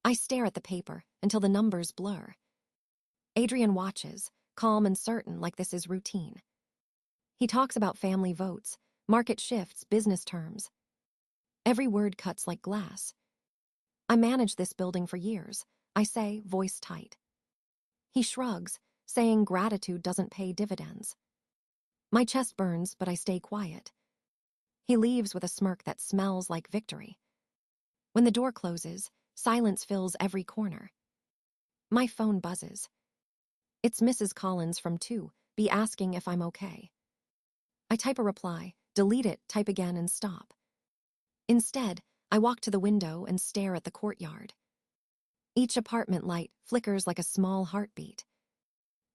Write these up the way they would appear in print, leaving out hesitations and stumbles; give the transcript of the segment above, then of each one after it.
I stare at the paper until the numbers blur. Adrian watches, calm and certain like this is routine. He talks about family votes, market shifts, business terms. Every word cuts like glass. I managed this building for years, I say, voice tight. He shrugs, saying gratitude doesn't pay dividends. My chest burns, but I stay quiet. He leaves with a smirk that smells like victory. When the door closes, silence fills every corner. My phone buzzes. It's Mrs. Collins from 2B asking if I'm okay. I type a reply, delete it, type again, and stop. Instead, I walk to the window and stare at the courtyard. Each apartment light flickers like a small heartbeat.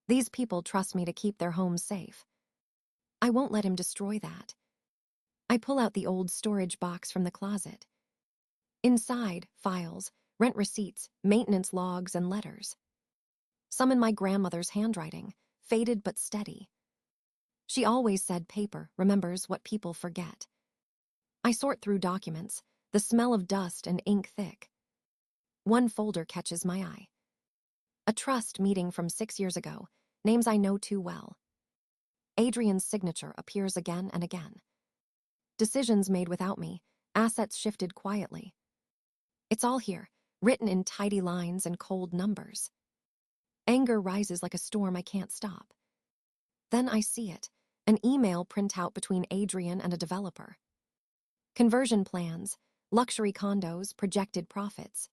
These people trust me to keep their homes safe. I won't let him destroy that. I pull out the old storage box from the closet. Inside, files, rent receipts, maintenance logs, and letters. Some in my grandmother's handwriting, faded but steady. She always said paper remembers what people forget. I sort through documents, the smell of dust and ink thick. One folder catches my eye. A trust meeting from 6 years ago, names I know too well. Adrian's signature appears again and again. Decisions made without me, assets shifted quietly. It's all here, written in tidy lines and cold numbers. Anger rises like a storm I can't stop. Then I see it, an email printout between Adrian and a developer. Conversion plans, luxury condos, projected profits.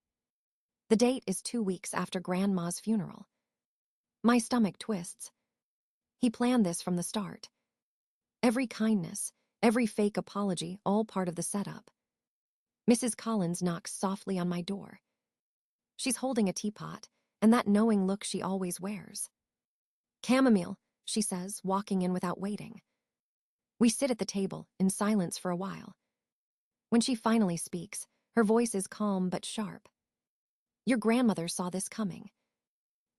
The date is 2 weeks after Grandma's funeral. My stomach twists. He planned this from the start. Every kindness, every fake apology, all part of the setup. Mrs. Collins knocks softly on my door. She's holding a teapot, and that knowing look she always wears. Chamomile, she says, walking in without waiting. We sit at the table, in silence for a while. When she finally speaks, her voice is calm but sharp. Your grandmother saw this coming.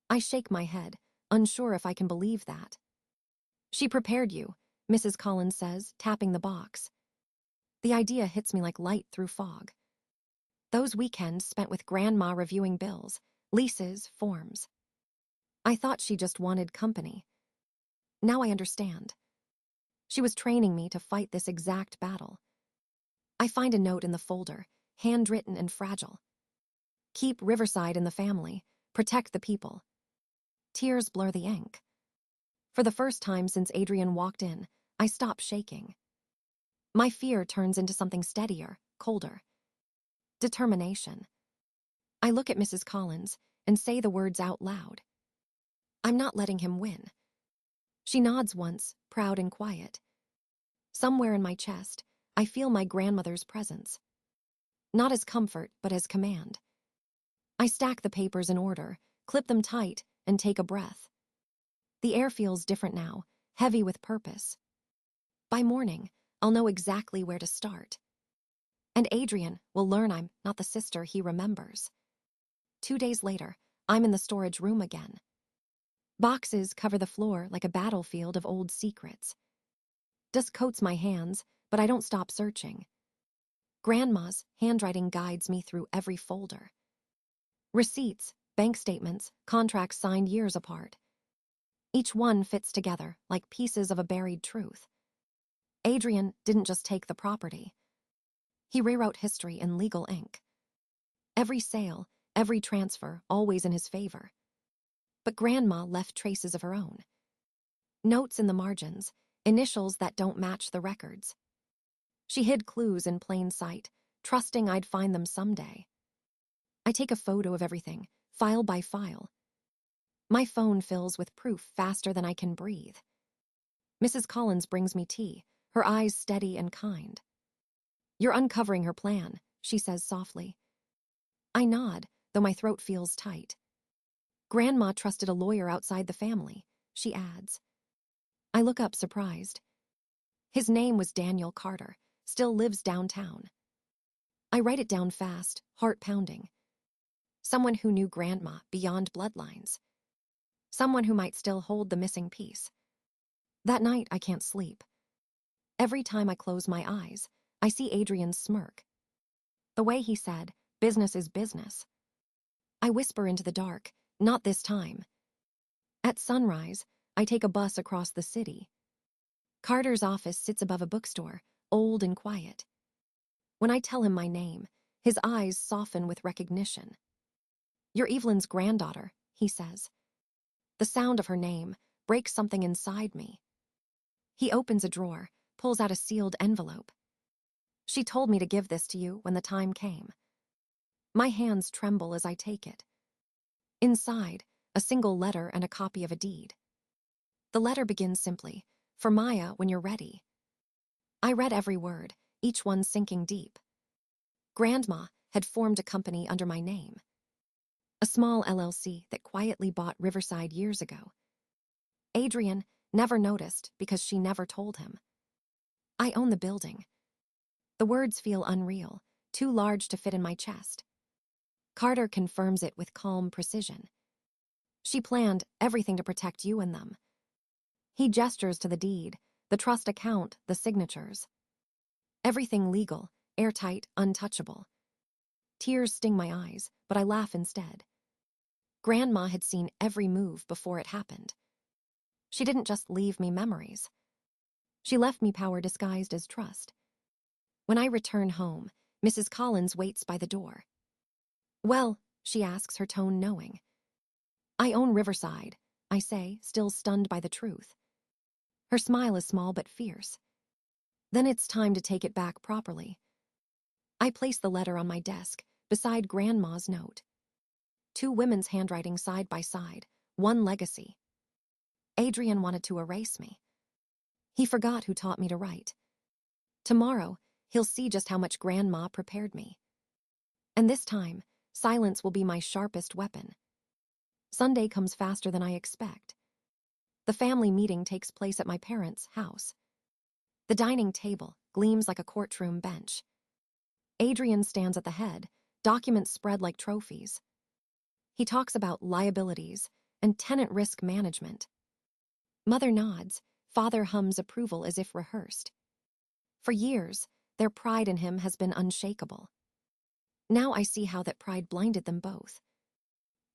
I shake my head, unsure if I can believe that. She prepared you, Mrs. Collins says, tapping the box. The idea hits me like light through fog. Those weekends spent with Grandma reviewing bills, leases, forms. I thought she just wanted company. Now I understand. She was training me to fight this exact battle. I find a note in the folder, handwritten and fragile. Keep Riverside in the family, protect the people. Tears blur the ink. For the first time since Adrian walked in, I stop shaking. My fear turns into something steadier, colder. Determination. I look at Mrs. Collins and say the words out loud. I'm not letting him win. She nods once, proud and quiet. Somewhere in my chest, I feel my grandmother's presence. Not as comfort, but as command. I stack the papers in order, clip them tight, and take a breath. The air feels different now, heavy with purpose. By morning, I'll know exactly where to start. And Adrian will learn I'm not the sister he remembers. 2 days later, I'm in the storage room again. Boxes cover the floor like a battlefield of old secrets. Dust coats my hands, but I don't stop searching. Grandma's handwriting guides me through every folder. Receipts, bank statements, contracts signed years apart. Each one fits together like pieces of a buried truth. Adrian didn't just take the property. He rewrote history in legal ink. Every sale, every transfer, always in his favor. But Grandma left traces of her own. Notes in the margins, initials that don't match the records. She hid clues in plain sight, trusting I'd find them someday. I take a photo of everything, file by file. My phone fills with proof faster than I can breathe. Mrs. Collins brings me tea, her eyes steady and kind. You're uncovering her plan, she says softly. I nod, though my throat feels tight. Grandma trusted a lawyer outside the family, she adds. I look up surprised. His name was Daniel Carter, still lives downtown. I write it down fast, heart pounding. Someone who knew Grandma beyond bloodlines. Someone who might still hold the missing piece. That night, I can't sleep. Every time I close my eyes, I see Adrian's smirk. The way he said, business is business. I whisper into the dark, "Not this time." At sunrise, I take a bus across the city. Carter's office sits above a bookstore, old and quiet. When I tell him my name, his eyes soften with recognition. "You're Evelyn's granddaughter," he says. The sound of her name breaks something inside me. He opens a drawer, pulls out a sealed envelope. "She told me to give this to you when the time came." My hands tremble as I take it. Inside, a single letter and a copy of a deed. The letter begins simply, "For Maya when you're ready." I read every word, each one sinking deep. Grandma had formed a company under my name. A small LLC that quietly bought Riverside years ago. Adrian never noticed because she never told him. I own the building. The words feel unreal, too large to fit in my chest. Carter confirms it with calm precision. "She planned everything to protect you and them." He gestures to the deed, the trust account, the signatures. Everything legal, airtight, untouchable. Tears sting my eyes, but I laugh instead. Grandma had seen every move before it happened. She didn't just leave me memories. She left me power disguised as trust. When I return home, Mrs. Collins waits by the door. "Well," she asks, her tone knowing. "I own Riverside," I say, still stunned by the truth. Her smile is small but fierce. "Then it's time to take it back properly." I place the letter on my desk, beside Grandma's note. Two women's handwriting side by side, one legacy. Adrian wanted to erase me. He forgot who taught me to write. Tomorrow, he'll see just how much Grandma prepared me. And this time, silence will be my sharpest weapon. Sunday comes faster than I expect. The family meeting takes place at my parents' house. The dining table gleams like a courtroom bench. Adrian stands at the head, documents spread like trophies. He talks about liabilities and tenant risk management. Mother nods, father hums approval as if rehearsed. For years, their pride in him has been unshakable. Now I see how that pride blinded them both.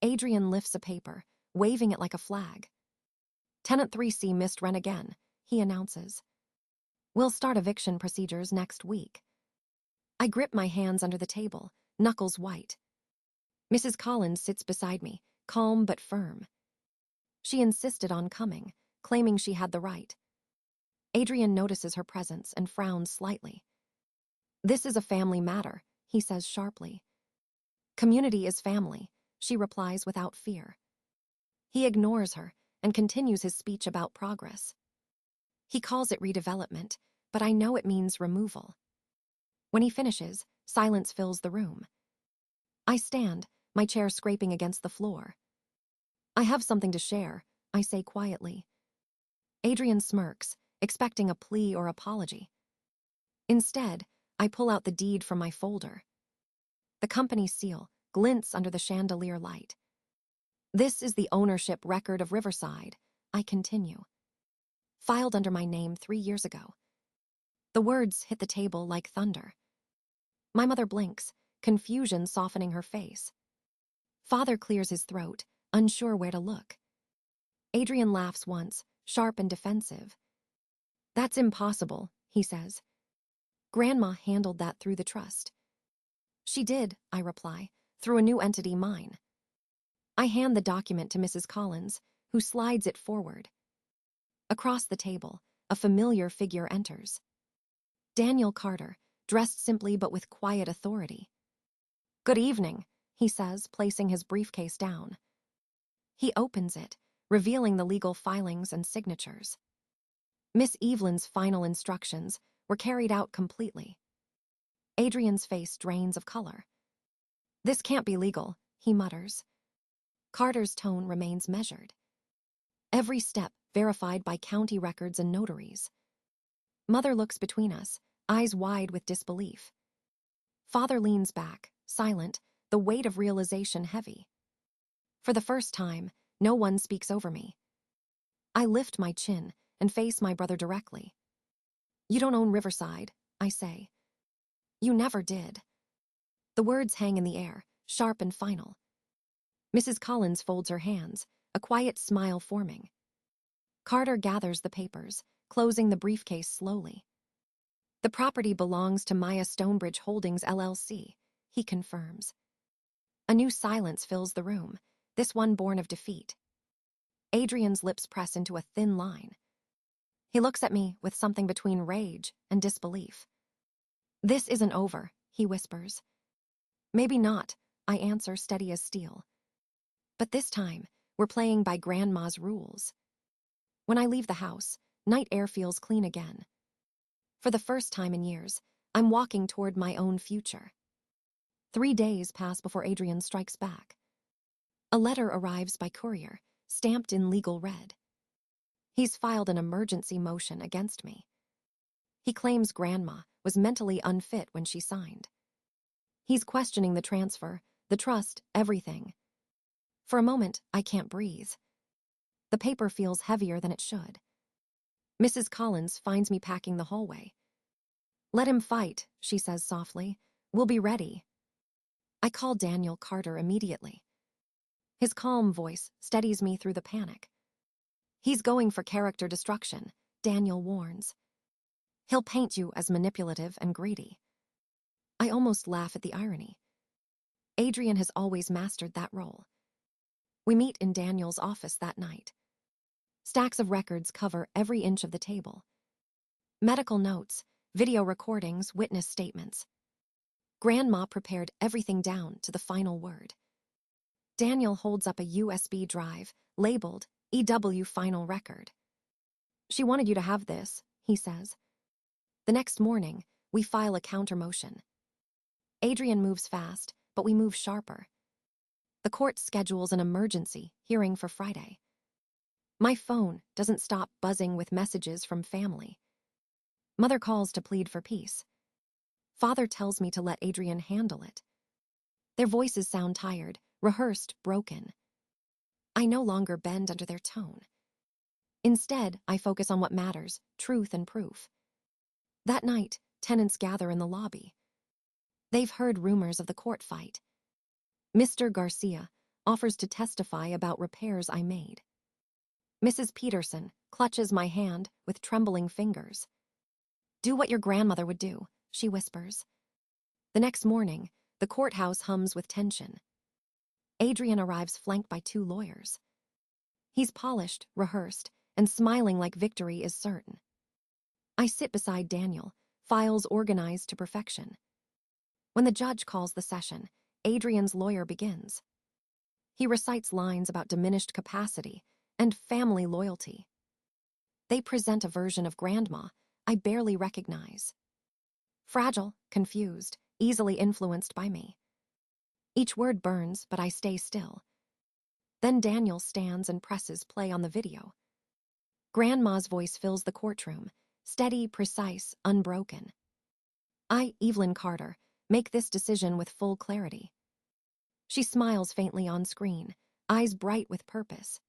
Adrian lifts a paper, waving it like a flag. "Tenant 3C missed rent again," he announces. "We'll start eviction procedures next week." I grip my hands under the table, knuckles white. Mrs. Collins sits beside me, calm but firm. She insisted on coming, claiming she had the right. Adrian notices her presence and frowns slightly. "This is a family matter," he says sharply. "Community is family," she replies without fear. He ignores her and continues his speech about progress. He calls it redevelopment, but I know it means removal. When he finishes, silence fills the room. I stand, my chair scraping against the floor. "I have something to share," I say quietly. Adrian smirks, expecting a plea or apology. Instead, I pull out the deed from my folder. The company seal glints under the chandelier light. "This is the ownership record of Riverside," I continue. "Filed under my name 3 years ago." The words hit the table like thunder. My mother blinks, confusion softening her face. Father clears his throat, unsure where to look. Adrian laughs once, sharp and defensive. "That's impossible," he says. "Grandma handled that through the trust." "She did," I reply, "through a new entity, mine." I hand the document to Mrs. Collins, who slides it forward. Across the table, a familiar figure enters. Daniel Carter, dressed simply but with quiet authority. "Good evening," he says, placing his briefcase down. He opens it, revealing the legal filings and signatures. Miss Evelyn's final instructions were carried out completely. Adrian's face drains of color. "This can't be legal," he mutters. Carter's tone remains measured. Every step verified by county records and notaries. Mother looks between us, eyes wide with disbelief. Father leans back, silent, the weight of realization heavy. For the first time, no one speaks over me. I lift my chin and face my brother directly. "You don't own Riverside," I say. "You never did." The words hang in the air, sharp and final. Mrs. Collins folds her hands, a quiet smile forming. Carter gathers the papers, closing the briefcase slowly. The property belongs to Maya Stonebridge Holdings, LLC, he confirms. A new silence fills the room, this one born of defeat. Adrian's lips press into a thin line. He looks at me with something between rage and disbelief. This isn't over, he whispers. Maybe not, I answer, steady as steel. But this time, we're playing by Grandma's rules. When I leave the house, night air feels clean again. For the first time in years, I'm walking toward my own future. 3 days pass before Adrian strikes back. A letter arrives by courier, stamped in legal red. He's filed an emergency motion against me. He claims Grandma was mentally unfit when she signed. He's questioning the transfer, the trust, everything. For a moment, I can't breathe. The paper feels heavier than it should. Mrs. Collins finds me packing the hallway. Let him fight, she says softly. We'll be ready. I call Daniel Carter immediately. His calm voice steadies me through the panic. He's going for character destruction, Daniel warns. He'll paint you as manipulative and greedy. I almost laugh at the irony. Adrian has always mastered that role. We meet in Daniel's office that night. Stacks of records cover every inch of the table. Medical notes, video recordings, witness statements. Grandma prepared everything down to the final word. Daniel holds up a USB drive, labeled EW Final Record. She wanted you to have this, he says. The next morning, we file a counter-motion. Adrian moves fast, but we move sharper. The court schedules an emergency hearing for Friday. My phone doesn't stop buzzing with messages from family. Mother calls to plead for peace. Father tells me to let Adrian handle it. Their voices sound tired, rehearsed, broken. I no longer bend under their tone. Instead, I focus on what matters, truth and proof. That night, tenants gather in the lobby. They've heard rumors of the court fight. Mr. Garcia offers to testify about repairs I made. Mrs. Peterson clutches my hand with trembling fingers. Do what your grandmother would do, she whispers. The next morning, the courthouse hums with tension. Adrian arrives flanked by 2 lawyers. He's polished, rehearsed, and smiling like victory is certain. I sit beside Daniel, files organized to perfection. When the judge calls the session, Adrian's lawyer begins. He recites lines about diminished capacity and family loyalty. They present a version of Grandma I barely recognize. Fragile, confused, easily influenced by me. Each word burns, but I stay still. Then Daniel stands and presses play on the video. Grandma's voice fills the courtroom, steady, precise, unbroken. I, Evelyn Carter, make this decision with full clarity. She smiles faintly on screen, eyes bright with purpose.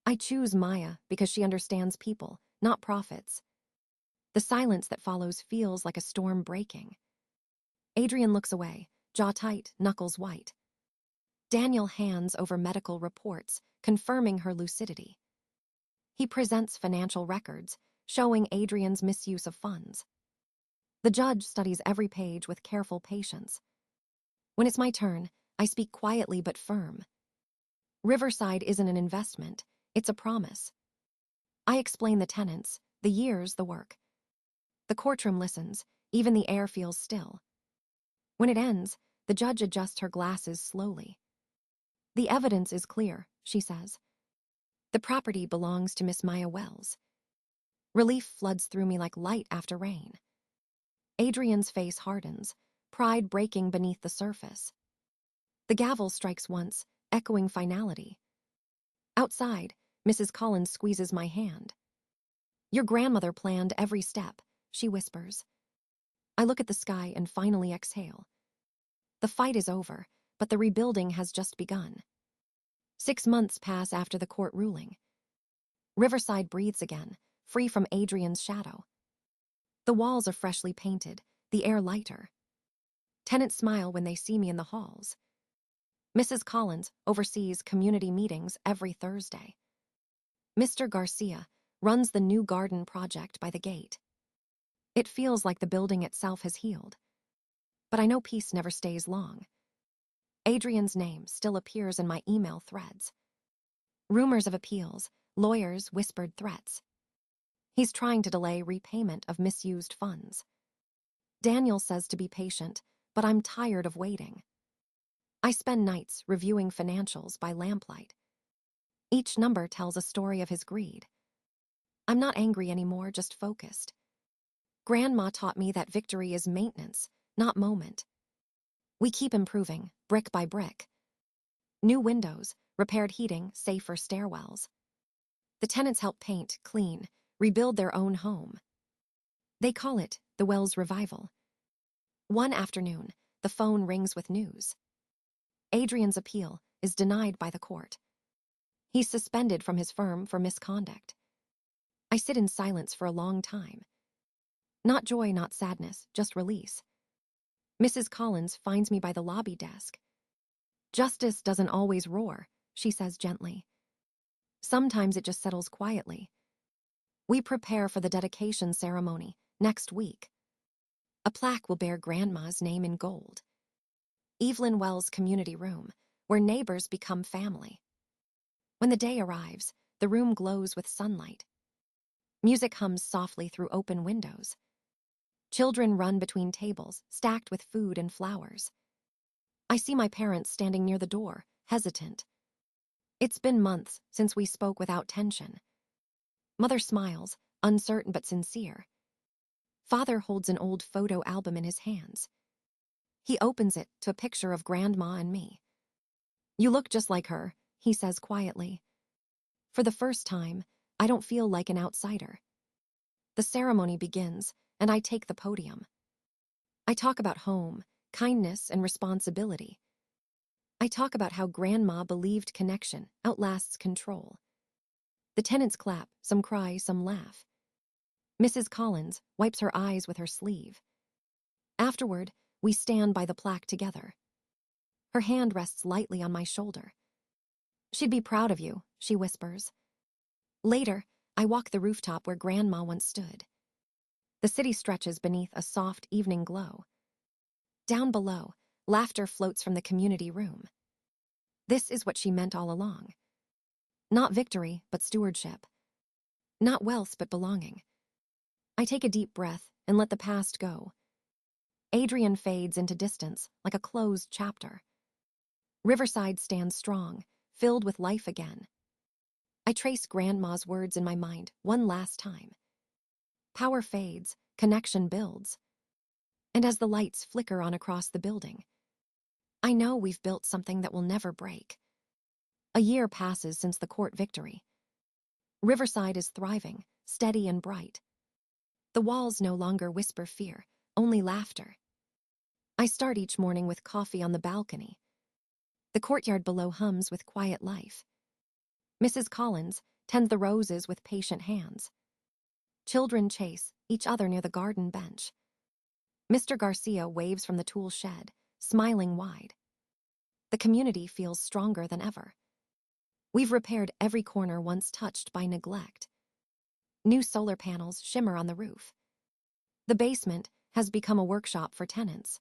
I choose Maya because she understands people, not profits. The silence that follows feels like a storm breaking. Adrian looks away, jaw tight, knuckles white. Daniel hands over medical reports, confirming her lucidity. He presents financial records, showing Adrian's misuse of funds. The judge studies every page with careful patience. When it's my turn, I speak quietly but firm. Riverside isn't an investment, it's a promise. I explain the tenants, the years, the work. The courtroom listens, even the air feels still. When it ends, the judge adjusts her glasses slowly. The evidence is clear, she says. The property belongs to Miss Maya Wells. Relief floods through me like light after rain. Adrian's face hardens, pride breaking beneath the surface. The gavel strikes once, echoing finality. Outside, Mrs. Collins squeezes my hand. Your grandmother planned every step, she whispers. I look at the sky and finally exhale. The fight is over, but the rebuilding has just begun. 6 months pass after the court ruling. Riverside breathes again, free from Adrian's shadow. The walls are freshly painted, the air lighter. Tenants smile when they see me in the halls. Mrs. Collins oversees community meetings every Thursday. Mr. Garcia runs the new garden project by the gate. It feels like the building itself has healed. But I know peace never stays long. Adrian's name still appears in my email threads. Rumors of appeals, lawyers' whispered threats. He's trying to delay repayment of misused funds. Daniel says to be patient, but I'm tired of waiting. I spend nights reviewing financials by lamplight. Each number tells a story of his greed. I'm not angry anymore, just focused. Grandma taught me that victory is maintenance, not moment. We keep improving, brick by brick. New windows, repaired heating, safer stairwells. The tenants help paint, clean, rebuild their own home. They call it the Wells Revival. One afternoon, the phone rings with news. Adrian's appeal is denied by the court. He's suspended from his firm for misconduct. I sit in silence for a long time. Not joy, not sadness, just release. Mrs. Collins finds me by the lobby desk. Justice doesn't always roar, she says gently. Sometimes it just settles quietly. We prepare for the dedication ceremony next week. A plaque will bear Grandma's name in gold. Evelyn Wells' community room, where neighbors become family. When the day arrives, the room glows with sunlight. Music hums softly through open windows. Children run between tables, stacked with food and flowers. I see my parents standing near the door, hesitant. It's been months since we spoke without tension. Mother smiles, uncertain but sincere. Father holds an old photo album in his hands. He opens it to a picture of Grandma and me. You look just like her, he says quietly. For the first time, I don't feel like an outsider. The ceremony begins, and I take the podium. I talk about home, kindness, and responsibility. I talk about how Grandma believed connection outlasts control. The tenants clap, some cry, some laugh. Mrs. Collins wipes her eyes with her sleeve. Afterward, we stand by the plaque together. Her hand rests lightly on my shoulder. She'd be proud of you, she whispers. Later, I walk the rooftop where Grandma once stood. The city stretches beneath a soft evening glow. Down below, laughter floats from the community room. This is what she meant all along. Not victory, but stewardship. Not wealth, but belonging. I take a deep breath and let the past go. Adrian fades into distance like a closed chapter. Riverside stands strong, filled with life again. I trace Grandma's words in my mind one last time. Power fades, connection builds. And as the lights flicker on across the building, I know we've built something that will never break. A year passes since the court victory. Riverside is thriving, steady and bright. The walls no longer whisper fear, only laughter. I start each morning with coffee on the balcony. The courtyard below hums with quiet life. Mrs. Collins tends the roses with patient hands. Children chase each other near the garden bench. Mr. Garcia waves from the tool shed, smiling wide. The community feels stronger than ever. We've repaired every corner once touched by neglect. New solar panels shimmer on the roof. The basement has become a workshop for tenants.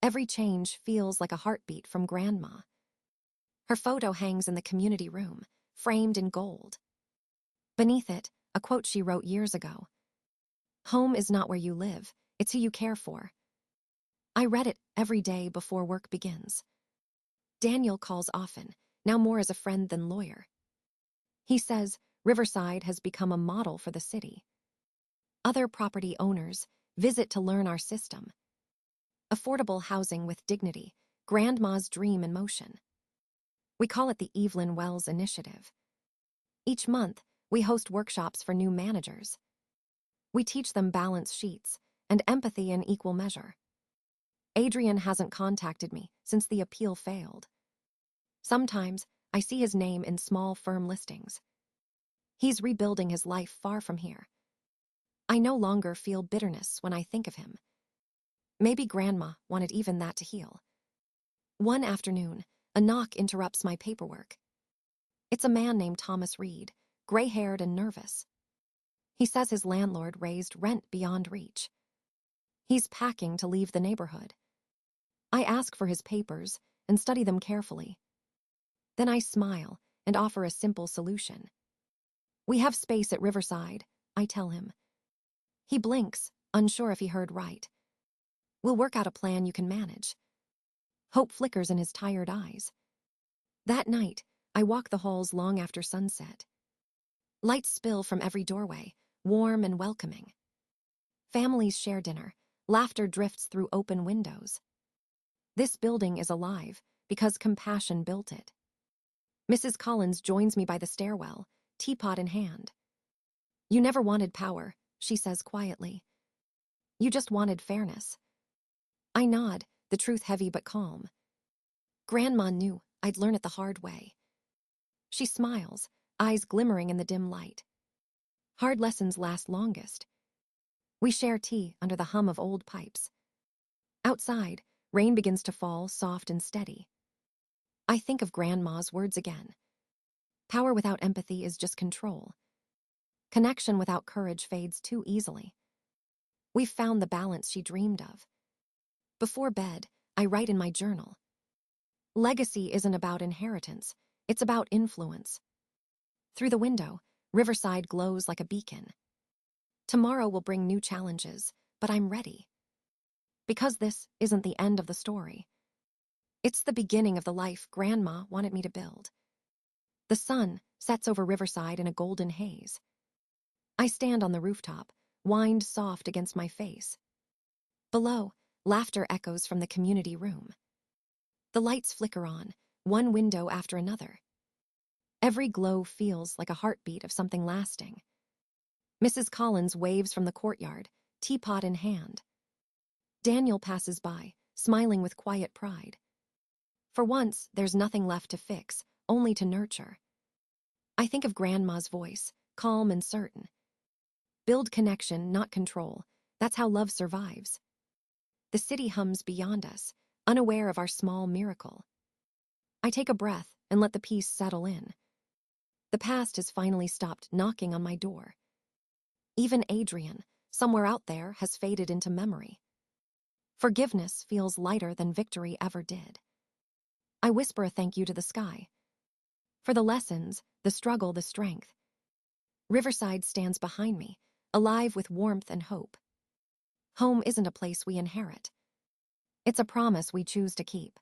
Every change feels like a heartbeat from Grandma. Her photo hangs in the community room, framed in gold. Beneath it, a quote she wrote years ago. Home is not where you live, it's who you care for. I read it every day before work begins. Daniel calls often, now more as a friend than lawyer. He says Riverside has become a model for the city. Other property owners visit to learn our system. Affordable housing with dignity, Grandma's dream in motion. We call it the Evelyn Wells Initiative. Each month, we host workshops for new managers. We teach them balance sheets and empathy in equal measure. Adrian hasn't contacted me since the appeal failed. Sometimes, I see his name in small firm listings. He's rebuilding his life far from here. I no longer feel bitterness when I think of him. Maybe Grandma wanted even that to heal. One afternoon, A knock interrupts my paperwork. It's a man named Thomas Reed, gray-haired and nervous. He says his landlord raised rent beyond reach. He's packing to leave the neighborhood. I ask for his papers and study them carefully. Then I smile and offer a simple solution. We have space at Riverside, I tell him. He blinks, unsure if he heard right. We'll work out a plan you can manage. Hope flickers in his tired eyes. That night, I walk the halls long after sunset. Lights spill from every doorway, warm and welcoming. Families share dinner. Laughter drifts through open windows. This building is alive because compassion built it. Mrs. Collins joins me by the stairwell, teapot in hand. You never wanted power, she says quietly. You just wanted fairness. I nod, the truth heavy but calm. Grandma knew I'd learn it the hard way. She smiles, eyes glimmering in the dim light. Hard lessons last longest. We share tea under the hum of old pipes. Outside, rain begins to fall, soft and steady. I think of Grandma's words again. Power without empathy is just control. Connection without courage fades too easily. We've found the balance she dreamed of. Before bed, I write in my journal. Legacy isn't about inheritance, it's about influence. Through the window, Riverside glows like a beacon. Tomorrow will bring new challenges, but I'm ready. Because this isn't the end of the story. It's the beginning of the life Grandma wanted me to build. The sun sets over Riverside in a golden haze. I stand on the rooftop, wind soft against my face. Below, laughter echoes from the community room. The lights flicker on, one window after another. Every glow feels like a heartbeat of something lasting. Mrs. Collins waves from the courtyard, teapot in hand. Daniel passes by, smiling with quiet pride. For once, there's nothing left to fix, only to nurture. I think of Grandma's voice, calm and certain. Build connection, not control. That's how love survives. The city hums beyond us, unaware of our small miracle. I take a breath and let the peace settle in. The past has finally stopped knocking on my door. Even Adrian, somewhere out there, has faded into memory. Forgiveness feels lighter than victory ever did. I whisper a thank you to the sky. For the lessons, the struggle, the strength. Riverside stands behind me, alive with warmth and hope. Home isn't a place we inherit. It's a promise we choose to keep.